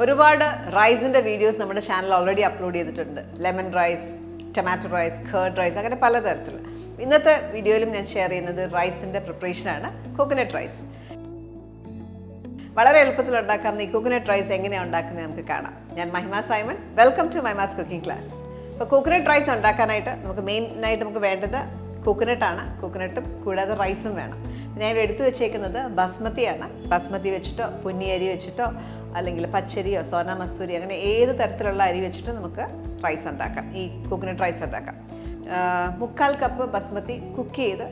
ഒരുപാട് റൈസിൻ്റെ വീഡിയോസ് നമ്മുടെ ചാനൽ ഓൾറെഡി അപ്ലോഡ് ചെയ്തിട്ടുണ്ട്. Lemon rice, tomato rice, curd rice, അങ്ങനെ പലതരത്തിൽ. ഇന്നത്തെ വീഡിയോയിലും ഞാൻ ഷെയർ ചെയ്യുന്നത് റൈസിൻ്റെ പ്രിപ്പറേഷനാണ്, കോക്കനട്ട് റൈസ്. വളരെ എളുപ്പത്തിൽ ഉണ്ടാക്കാവുന്ന ഈ കോക്കനട്ട് റൈസ് എങ്ങനെയാണ് ഉണ്ടാക്കുന്നത് നമുക്ക് കാണാം. ഞാൻ Mahima Simon, welcome to Mahima's cooking class. ഇപ്പോൾ കോക്കനട്ട് റൈസ് ഉണ്ടാക്കാനായിട്ട് മെയിനായിട്ട് നമുക്ക് വേണ്ടത് കോക്കനട്ടാണ്. കോക്കനട്ടും കൂടാതെ റൈസും വേണം. ഞാൻ ഇവിടെ എടുത്തു വെച്ചേക്കുന്നത് ബസ്മതിയാണ്. ബസ്മതി വെച്ചിട്ടോ പൊന്നി അരി വെച്ചിട്ടോ അല്ലെങ്കിൽ പച്ചരിയോ സോന മസൂരി അങ്ങനെ ഏത് തരത്തിലുള്ള അരി വെച്ചിട്ടോ നമുക്ക് റൈസ് ഉണ്ടാക്കാം, ഈ കോക്കനട്ട് റൈസ് ഉണ്ടാക്കാം. 3/4 കപ്പ് ബസ്മതി കുക്ക് ചെയ്ത്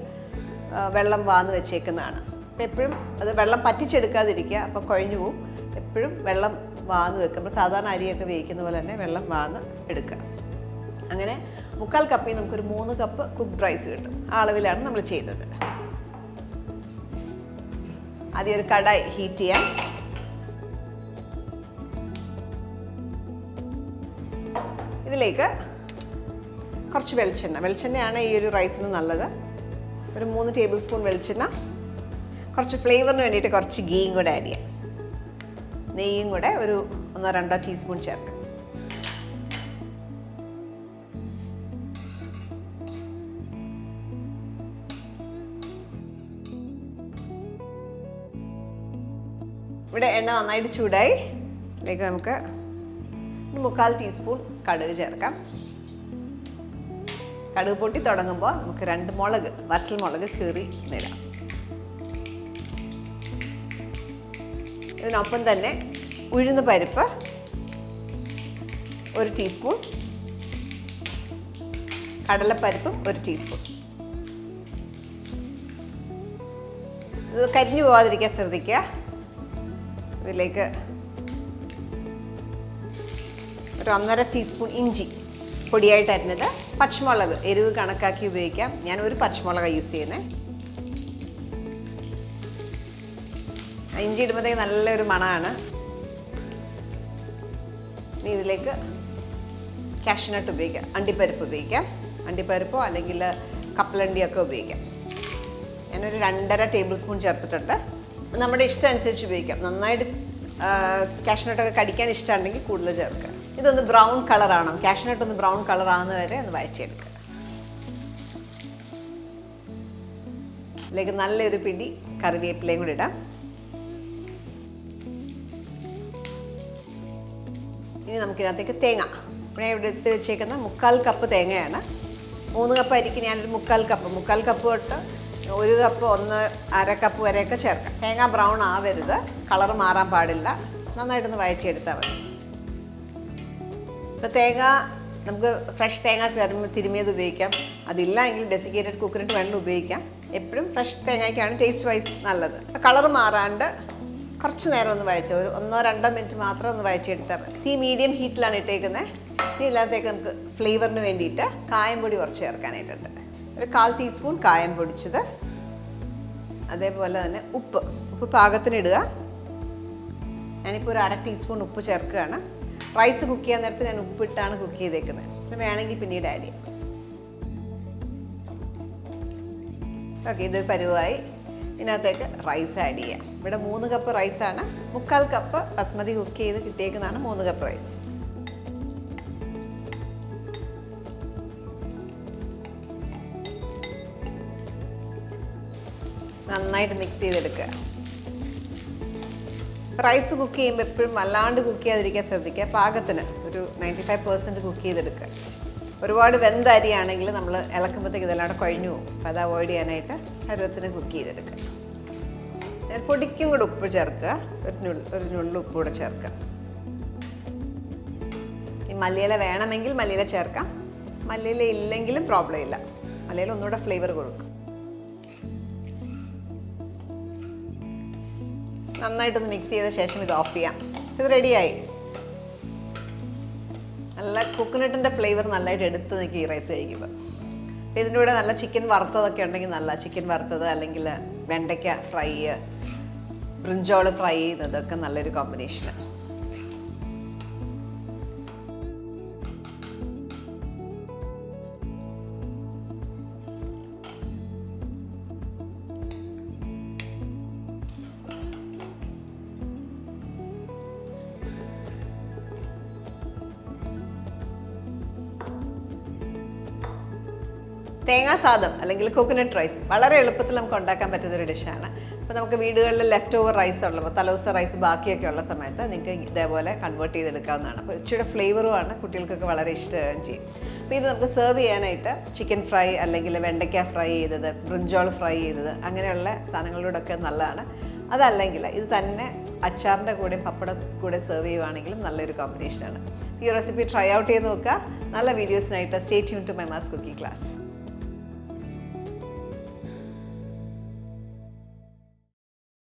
വെള്ളം വാന്ന് വെച്ചേക്കുന്നതാണ്. അപ്പോൾ എപ്പോഴും അത് വെള്ളം പറ്റിച്ചെടുക്കാതിരിക്കുക, അപ്പോൾ കുഴഞ്ഞു പോവും. എപ്പോഴും വെള്ളം വാന്ന് വെക്കുമ്പോൾ സാധാരണ അരിയൊക്കെ വേവിക്കുന്ന പോലെ തന്നെ വെള്ളം വാന്ന് എടുക്കുക. അങ്ങനെ 3/4 കപ്പിൽ നമുക്കൊരു 3 കപ്പ് കുക്ക്ഡ് റൈസ് കിട്ടും. ആ അളവിലാണ് നമ്മൾ ചെയ്തത്. ആദ്യം ഒരു കടായി ഹീറ്റ് ചെയ്യാം. ഇതിലേക്ക് കുറച്ച് വെളിച്ചെണ്ണയാണ് ഈ ഒരു റൈസിന് നല്ലത്. ഒരു 3 ടേബിൾ സ്പൂൺ വെളിച്ചെണ്ണ. കുറച്ച് ഫ്ലേവറിന് വേണ്ടിയിട്ട് കുറച്ച് ഗീയും കൂടെ ആഡ് ചെയ്യാം. നെയ്യും കൂടെ ഒരു 1-2 ടീസ്പൂൺ ചേർക്കാം. ഇവിടെ എണ്ണ നന്നായിട്ട് ചൂടായി. ഇതിലേക്ക് നമുക്ക് ഒരു 3/4 ടീസ്പൂൺ കടുക് ചേർക്കാം. കടുക് പൊട്ടി തുടങ്ങുമ്പോൾ നമുക്ക് 2 മുളക്, വറ്റൽ മുളക് കീറി ഇടാം. ഇതിനൊപ്പം തന്നെ ഉഴുന്ന് പരിപ്പ് 1 ടീസ്പൂൺ, കടലപ്പരിപ്പും 1 ടീസ്പൂൺ. ഇത് കരിഞ്ഞു പോകാതിരിക്കാൻ ശ്രദ്ധിക്കുക. ഇതിലേക്ക് ഒരു 1/2 ടീസ്പൂൺ ഇഞ്ചി പൊടിയായിട്ട് അരിഞ്ഞത്, പച്ചമുളക് എരിവ് കണക്കാക്കി ഉപയോഗിക്കാം. ഞാൻ 1 പച്ചമുളക് യൂസ് ചെയ്യുന്നത്. ഇഞ്ചി ഇടുമ്പോഴത്തേക്ക് നല്ലൊരു മണമാണ്. ഇനി ഇതിലേക്ക് കാഷ്യൂനട്ട് ഉപയോഗിക്കാം, അണ്ടിപ്പരിപ്പ് ഉപയോഗിക്കാം. അണ്ടിപ്പരിപ്പോ അല്ലെങ്കിൽ കപ്പലണ്ടിയൊക്കെ ഉപയോഗിക്കാം. ഞാനൊരു 2.5 ടേബിൾ സ്പൂൺ ചേർത്തിട്ടുണ്ട്. നമ്മുടെ ഇഷ്ടം അനുസരിച്ച് ഉപയോഗിക്കാം. നന്നായിട്ട് കാഷ്യൂനട്ടൊക്കെ കടിക്കാൻ ഇഷ്ടമുണ്ടെങ്കിൽ കൂടുതൽ ചേർക്കുക. ഇതൊന്ന് ബ്രൗൺ കളറാണ്. കാഷ്യൂനട്ട് ഒന്ന് ബ്രൗൺ കളർ ആകുന്ന വരെ ഒന്ന് വഴറ്റിയെടുക്കുക. ഇതിലേക്ക് നല്ലൊരു പിടി കറിവേപ്പിലയും കൂടി ഇടാം. ഇനി നമുക്കിതിനകത്തേക്ക് തേങ്ങ. ഇവിടെ എടുത്ത് വെച്ചേക്കുന്ന 3/4 കപ്പ് തേങ്ങയാണ്. 3 കപ്പ് അരിക്ക് ഞാനൊരു 3/4 കപ്പ് തൊട്ട് 1 കപ്പ് 1/2 കപ്പ് വരെയൊക്കെ ചേർക്കാം. തേങ്ങ ബ്രൗൺ ആവരുത്, കളർ മാറാൻ പാടില്ല. നന്നായിട്ടൊന്ന് വഴറ്റിയെടുത്താൽ മതി. ഇപ്പോൾ തേങ്ങ നമുക്ക് ഫ്രഷ് തേങ്ങ തിരുമിയത് ഉപയോഗിക്കാം. അതില്ല എങ്കിൽ ഡെസിക്കേറ്റഡ് കോക്കനട്ട് വേണമെങ്കിൽ ഉപയോഗിക്കാം. എപ്പോഴും ഫ്രഷ് തേങ്ങയ്ക്കാണ് ടേസ്റ്റ് വൈസ് നല്ലത്. കളർ മാറാണ്ട് കുറച്ച് നേരം ഒന്ന് വഴറ്റുക. ഒരു 1-2 മിനിറ്റ് മാത്രം ഒന്ന് വഴറ്റിയെടുത്താൽ മതി. തീ മീഡിയം ഹീറ്റിലാണ് ഇട്ടേക്കുന്നത്. ഇനി ഇതിനകത്തേക്ക് നമുക്ക് ഫ്ലേവറിന് വേണ്ടിയിട്ട് കായം പൊടി കുറച്ച് ചേർക്കാനായിട്ടുണ്ട്. ഒരു 1/4 ടീസ്പൂൺ കായം പൊടിച്ചത്. അതേപോലെ തന്നെ ഉപ്പ് പാകത്തിന് ഇടുക. ഞാനിപ്പോൾ ഒരു 1/2 ടീസ്പൂൺ ഉപ്പ് ചേർക്കുകയാണ്. റൈസ് കുക്ക് ചെയ്യാൻ നേരത്ത് ഞാൻ ഉപ്പിട്ടാണ് കുക്ക് ചെയ്തേക്കുന്നത്. പിന്നെ വേണമെങ്കിൽ പിന്നീട് ആഡ് ചെയ്യാം. ഓക്കെ, ഇതൊരു പരുവായി. ഇതിനകത്തേക്ക് റൈസ് ആഡ് ചെയ്യാം. ഇവിടെ 3 കപ്പ് റൈസാണ്. 3/4 കപ്പ് ബസ്മതി കുക്ക് ചെയ്ത് കിട്ടിയേക്കുന്നതാണ് 3 കപ്പ് റൈസ്. നന്നായിട്ട് മിക്സ് ചെയ്തെടുക്കുക. റൈസ് കുക്ക് ചെയ്യുമ്പോൾ എപ്പോഴും വല്ലാണ്ട് കുക്ക് ചെയ്യാതിരിക്കാൻ ശ്രദ്ധിക്കുക. പാകത്തിന് ഒരു 95% കുക്ക് ചെയ്തെടുക്കുക. ഒരുപാട് വെന്ത അരിയാണെങ്കിൽ നമ്മൾ ഇളക്കുമ്പോഴത്തേക്ക് ഇതെല്ലാം കൂടെ കുഴഞ്ഞു പോകും. അപ്പോൾ അത് അവോയ്ഡ് ചെയ്യാനായിട്ട് പരുവത്തിന് കുക്ക് ചെയ്തെടുക്കുക. പൊടിക്കും കൂടെ ഉപ്പ് ചേർക്കുക. ഒരു നുള്ളു ഉപ്പ് കൂടെ ചേർക്കുക. ഈ മല്ലിയില വേണമെങ്കിൽ മല്ലിയില ചേർക്കാം. മല്ലിയില ഇല്ലെങ്കിലും പ്രോബ്ലം ഇല്ല. മല്ലിയില ഒന്നുകൂടെ ഫ്ലേവർ കൊടുക്കും. നന്നായിട്ടൊന്ന് മിക്സ് ചെയ്ത ശേഷം ഇത് ഓഫ് ചെയ്യാം. ഇത് റെഡിയായി. നല്ല കോക്കനട്ടിൻ്റെ ഫ്ലേവർ നല്ലതായിട്ട് എടുത്ത് നിൽക്കും ഈ റൈസ് കഴിക്കുമ്പോൾ. ഇതിൻ്റെ കൂടെ നല്ല ചിക്കൻ വറുത്തതൊക്കെ ഉണ്ടെങ്കിൽ നല്ല ചിക്കൻ വറുത്തത് അല്ലെങ്കിൽ വെണ്ടയ്ക്ക ഫ്രൈ, ബ്രിഞ്ചോൾ ഫ്രൈ ചെയ്യുന്നതൊക്കെ നല്ലൊരു കോമ്പിനേഷനാണ്. തേങ്ങാ സാദം അല്ലെങ്കിൽ കോക്കനട്ട് റൈസ് വളരെ എളുപ്പത്തിൽ നമുക്ക് ഉണ്ടാക്കാൻ പറ്റുന്നൊരു ഡിഷാണ്. അപ്പോൾ നമുക്ക് വീടുകളിൽ ലെഫ്റ്റ് ഓവർ റൈസ് ഉള്ളപ്പോൾ തലേദിവസത്തെ റൈസ് ബാക്കിയൊക്കെ ഉള്ള സമയത്ത് നിങ്ങൾക്ക് ഇതേപോലെ കൺവേർട്ട് ചെയ്തെടുക്കാവുന്നതാണ്. അപ്പോൾ ഇച്ചിരി ഫ്ലേവറുമാണ്, കുട്ടികൾക്കൊക്കെ വളരെ ഇഷ്ടമാവുകയും ചെയ്യും. അപ്പോൾ ഇത് നമുക്ക് സെർവ് ചെയ്യാനായിട്ട് ചിക്കൻ ഫ്രൈ അല്ലെങ്കിൽ വെണ്ടയ്ക്ക ഫ്രൈ ചെയ്തത്, ബ്രിഞ്ചോൾ ഫ്രൈ ചെയ്തത് അങ്ങനെയുള്ള സാധനങ്ങളോടൊക്കെ നല്ലതാണ്. അതല്ലെങ്കിൽ ഇത് തന്നെ അച്ചാറിൻ്റെ കൂടെയും പപ്പടം കൂടെ സെർവ് ചെയ്യുവാണെങ്കിലും നല്ലൊരു കോമ്പിനേഷനാണ്. ഈ റെസിപ്പി ട്രൈ ഔട്ട് ചെയ്ത് നോക്കുക. നല്ല വീഡിയോസിനായിട്ട് സ്റ്റേ ട്യൂൺ ടു മൈമാസ് കുക്കിംഗ് ക്ലാസ്.